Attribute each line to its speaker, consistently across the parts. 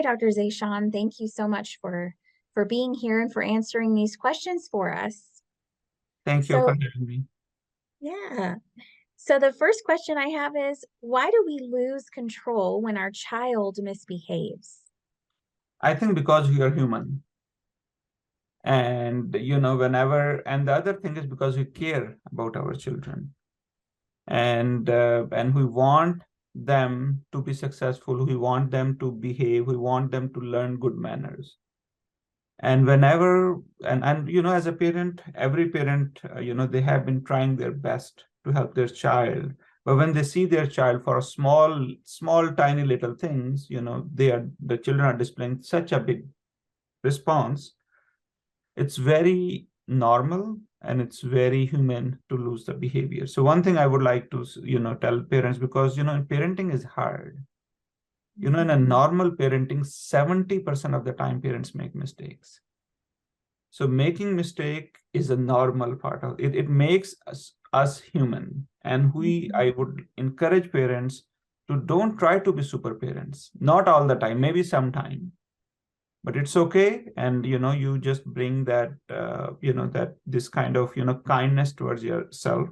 Speaker 1: Dr. Zeshan. Thank you so much for being here and for answering these questions for us.
Speaker 2: Thank you for
Speaker 1: So,
Speaker 2: having me.
Speaker 1: yeah. So the first question I have is, why do we lose control when our child misbehaves?
Speaker 2: I think because we are human. And, and the other thing is because we care about our children. And we want them to be successful. We want them to behave. We want them to learn good manners. And whenever, as a parent, every parent, they have been trying their best to help their child. But when they see their child for a small, tiny little things, the children are displaying such a big response. It's very normal and it's very human to lose the behavior. So one thing I would like to, tell parents, because, parenting is hard. In a normal parenting, 70% of the time parents make mistakes. So making mistake is a normal part of it. It makes us human. And I would encourage parents to don't try to be super parents. Not all the time, maybe sometime, but it's okay. And you just bring that that this kind of kindness towards yourself,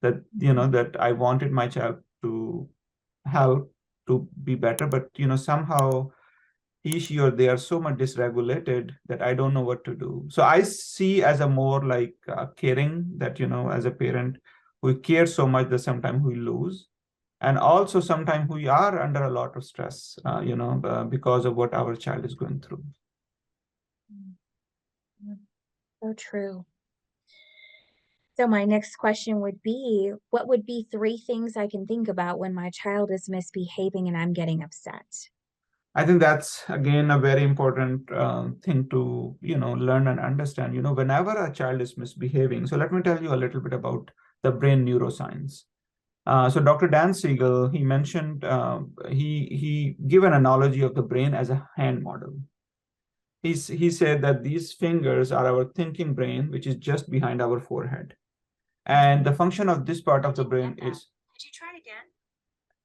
Speaker 2: that that I wanted my child to help to be better, but somehow he, she, or they are so much dysregulated that I don't know what to do. So I see as a more like caring, that as a parent, we care so much that sometimes we lose. And also sometimes we are under a lot of stress, because of what our child is going through.
Speaker 1: So true. So my next question would be, what would be 3 things I can think about when my child is misbehaving and I'm getting upset?
Speaker 2: I think that's again a very important thing to learn and understand. Whenever a child is misbehaving, so let me tell you a little bit about the brain neuroscience. So Dr. Dan Siegel, he mentioned, he gave an analogy of the brain as a hand model. He said that these fingers are our thinking brain, which is just behind our forehead. And the function of this part of the brain is.
Speaker 1: Could you try again?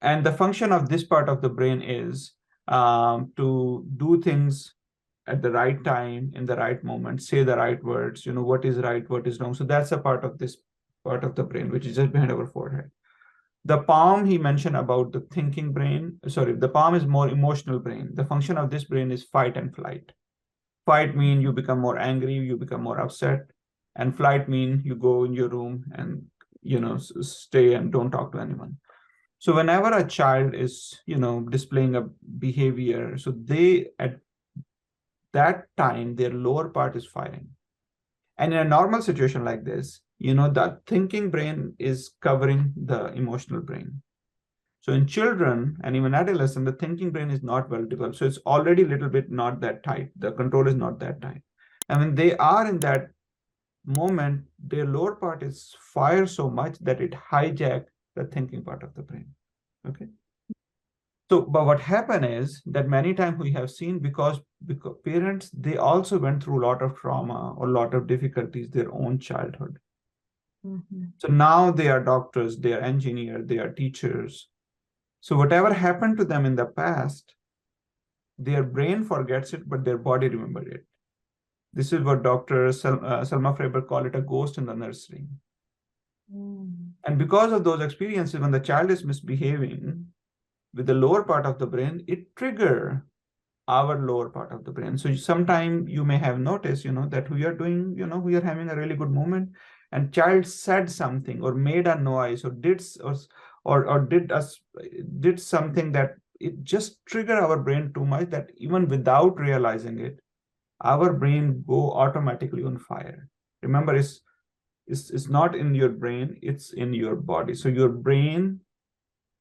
Speaker 2: And the function of this part of the brain is to do things at the right time, in the right moment, say the right words, what is right, what is wrong. So that's a part of this part of the brain, which is just behind our forehead. The palm, he mentioned about the thinking brain. Sorry, the palm is more emotional brain. The function of this brain is fight and flight. Fight mean you become more angry, you become more upset. And flight mean you go in your room and, stay and don't talk to anyone. So whenever a child is, displaying a behavior, so they, at that time, their lower part is firing. And in a normal situation like this, the thinking brain is covering the emotional brain. So in children and even adolescents, the thinking brain is not well developed. So it's already a little bit not that tight. The control is not that tight. And when they are in that moment, their lower part is fire so much that it hijacks the thinking part of the brain. Okay. So, but what happened is that many times we have seen, because parents, they also went through a lot of trauma or a lot of difficulties their own childhood. So now they are doctors, they are engineers, they are teachers. So whatever happened to them in the past, their brain forgets it, but their body remembered it. This is what Dr. Selma Freiberg called it, a ghost in the nursery. And because of those experiences, when the child is misbehaving with the lower part of the brain, it trigger our lower part of the brain. So sometime you may have noticed, that we are doing, we are having a really good moment, and child said something or made a noise or did something that it just trigger our brain too much, that even without realizing it, our brain go automatically on fire. Remember, it's not in your brain, it's in your body. So your brain,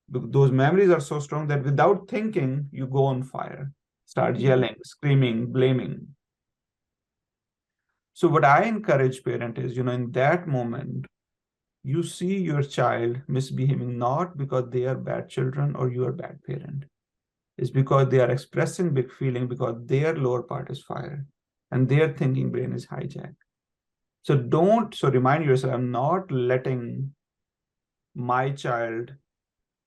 Speaker 2: those memories are so strong that without thinking, you go on fire, start yelling, screaming, blaming. So what I encourage parent is, in that moment, you see your child misbehaving, not because they are bad children or you are bad parent. It's because they are expressing big feeling, because their lower part is fire and their thinking brain is hijacked. So remind yourself, I'm not letting my child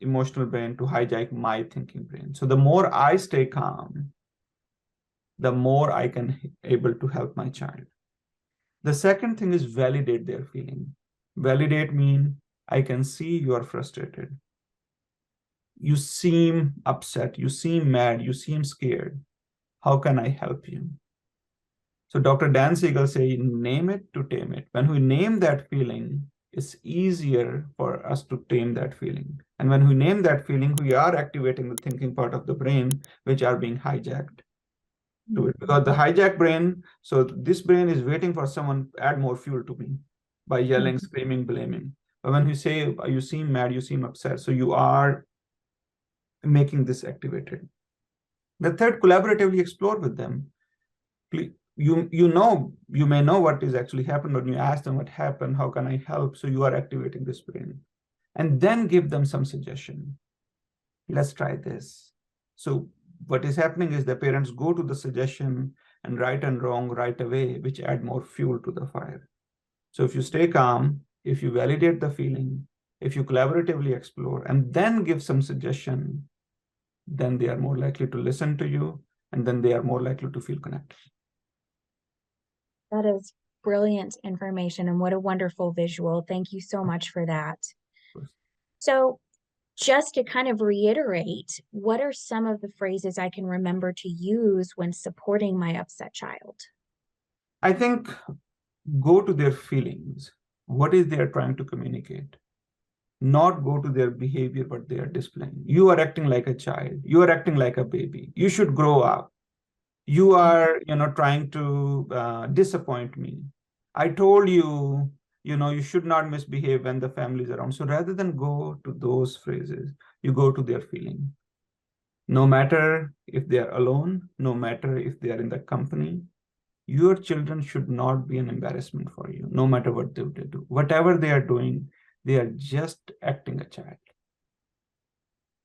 Speaker 2: emotional brain to hijack my thinking brain. So the more I stay calm, the more I can able to help my child. The second thing is validate their feeling. Validate mean I can see you are frustrated. You seem upset. You seem mad. You seem scared. How can I help you? So Dr. Dan Siegel say, name it to tame it. When we name that feeling, it's easier for us to tame that feeling. And when we name that feeling, we are activating the thinking part of the brain, which are being hijacked to it. Because the hijacked brain, so this brain is waiting for someone to add more fuel to me by yelling, screaming, blaming. But when we say, you seem mad, you seem upset, so you are making this activated. The third, collaboratively explore with them. You may know what is actually happened when you ask them what happened, how can I help? So you are activating this brain. And then give them some suggestion. Let's try this. So what is happening is the parents go to the suggestion and right and wrong right away, which add more fuel to the fire. So if you stay calm, if you validate the feeling, if you collaboratively explore and then give some suggestion, then they are more likely to listen to you, and then they are more likely to feel connected.
Speaker 1: That is brilliant information, and what a wonderful visual. Thank you so much for that. So, just to kind of reiterate, what are some of the phrases I can remember to use when supporting my upset child?
Speaker 2: I think go to their feelings. What is they are trying to communicate? Not go to their behavior, what they are displaying. You are acting like a child. You are acting like a baby. You should grow up. You are, trying to disappoint me. I told you, you should not misbehave when the family is around. So rather than go to those phrases, you go to their feeling. No matter if they are alone, no matter if they are in the company, your children should not be an embarrassment for you, no matter what they do. Whatever they are doing, they are just acting a child.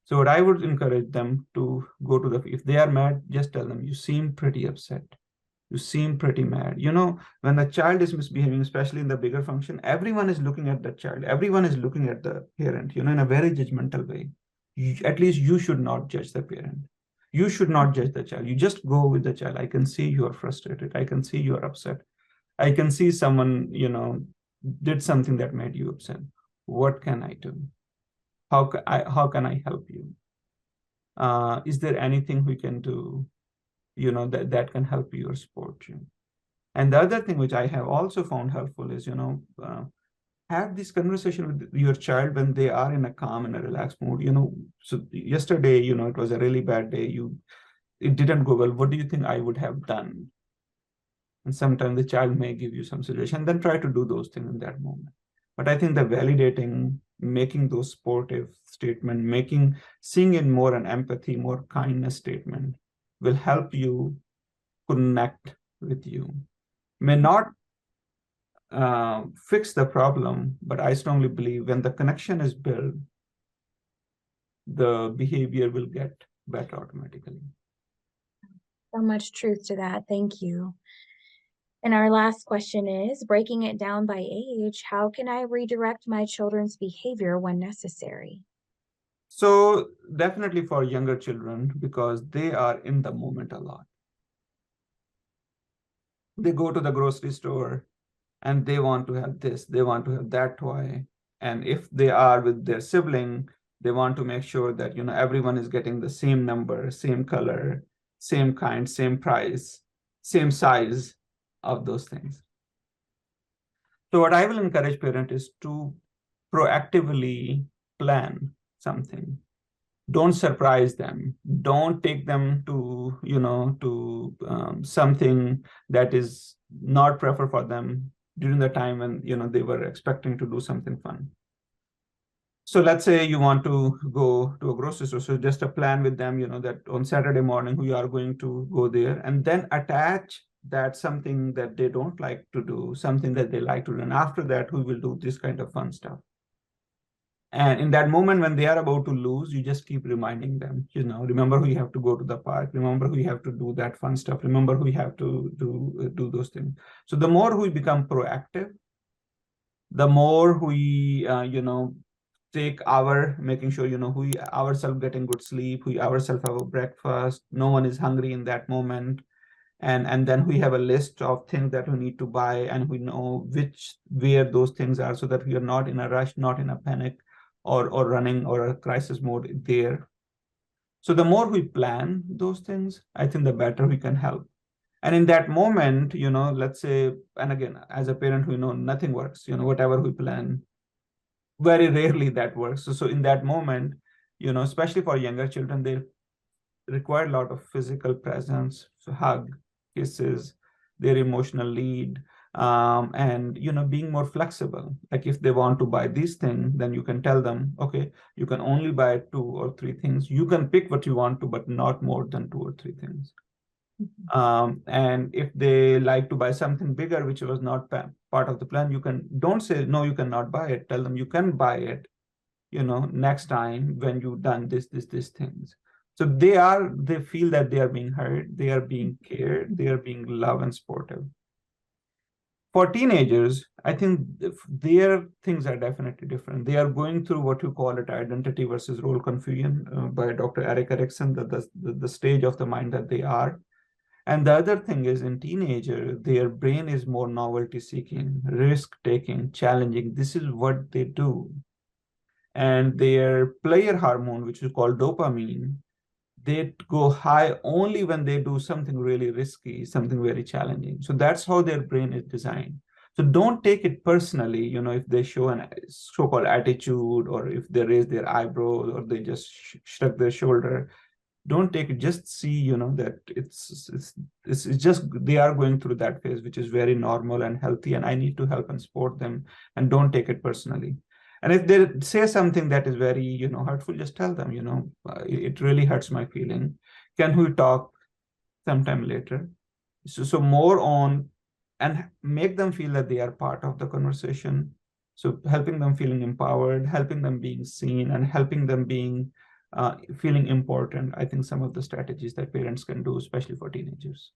Speaker 2: So what I would encourage them to go to if they are mad, just tell them, you seem pretty upset. You seem pretty mad. When the child is misbehaving, especially in the bigger function, everyone is looking at the child. Everyone is looking at the parent, in a very judgmental way. At least you should not judge the parent. You should not judge the child. You just go with the child. I can see you are frustrated. I can see you are upset. I can see someone, did something that made you upset. What can I do? How can I help you? Is there anything we can do, that can help you or support you? And the other thing which I have also found helpful is, have this conversation with your child when they are in a calm and a relaxed mood. So yesterday, it was a really bad day. It didn't go well. What do you think I would have done? And sometimes the child may give you some suggestion, then try to do those things in that moment. But I think the validating, making those supportive statement, seeing in more an empathy, more kindness statement will help you connect with you. May not fix the problem, but I strongly believe when the connection is built, the behavior will get better automatically.
Speaker 1: So much truth to that. Thank you. And our last question is, breaking it down by age, how can I redirect my children's behavior when necessary?
Speaker 2: So definitely for younger children, because they are in the moment a lot. They go to the grocery store and they want to have this, they want to have that toy. And if they are with their sibling, they want to make sure that, everyone is getting the same number, same color, same kind, same price, same size of those things. So what I will encourage parents is to proactively plan something. Don't surprise them. Don't take them to, something that is not preferred for them during the time when, they were expecting to do something fun. So let's say you want to go to a grocery store. So just a plan with them, that on Saturday morning, we are going to go there, and then attach that something that they don't like to do, something that they like to do. And after that, we will do this kind of fun stuff. And in that moment when they are about to lose, you just keep reminding them, remember we have to go to the park. Remember we have to do that fun stuff. Remember we have to do those things. So the more we become proactive, the more we, take our making sure, we ourselves getting good sleep, we ourselves have a breakfast. No one is hungry in that moment. and then we have a list of things that we need to buy, and we know where those things are, so that we are not in a rush, not in a panic, or running or a crisis mode there. So the more we plan those things, I think the better we can help. And in that moment, let's say, and again, as a parent, we know nothing works, whatever we plan, very rarely that works. So in that moment, especially for younger children, they require a lot of physical presence, so hug, kisses, their emotional lead, and being more flexible. Like if they want to buy these things, then you can tell them, okay, you can only buy 2 or 3 things. You can pick what you want to, but not more than 2 or 3 things. And if they like to buy something bigger, which was not part of the plan, don't say no, you cannot buy it. Tell them you can buy it, next time when you've done these things. So they feel that they are being heard, they are being cared, they are being loved and supportive. For teenagers, I think their things are definitely different. They are going through what you call it identity versus role confusion, by Dr. Eric Erickson, the stage of the mind that they are. And the other thing is, in teenager, their brain is more novelty seeking, risk taking, challenging. This is what they do. And their player hormone, which is called dopamine, they go high only when they do something really risky, something very challenging. So that's how their brain is designed. So don't take it personally, if they show an so-called attitude, or if they raise their eyebrows, or they just shrug their shoulder. Don't take it, just see, that it's just they are going through that phase, which is very normal and healthy, and I need to help and support them, and don't take it personally. And if they say something that is very, hurtful, just tell them, it really hurts my feeling. Can we talk sometime later? So more on, and make them feel that they are part of the conversation. So helping them feeling empowered, helping them being seen, and helping them being feeling important. I think some of the strategies that parents can do, especially for teenagers.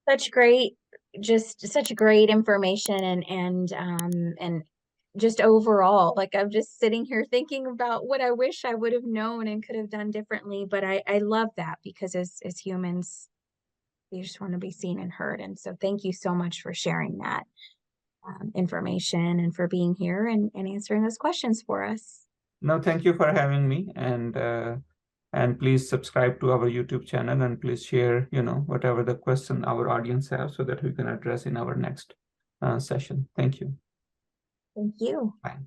Speaker 1: Such great, just such great information, and just overall, like I'm just sitting here thinking about what I wish I would have known and could have done differently. But I love that, because as humans, we just want to be seen and heard. And so thank you so much for sharing that information, and for being here and answering those questions for us.
Speaker 2: No, thank you for having me, and please subscribe to our YouTube channel, and please share, whatever the question our audience have, so that we can address in our next session. Thank you.
Speaker 1: Thank you.
Speaker 2: Bye.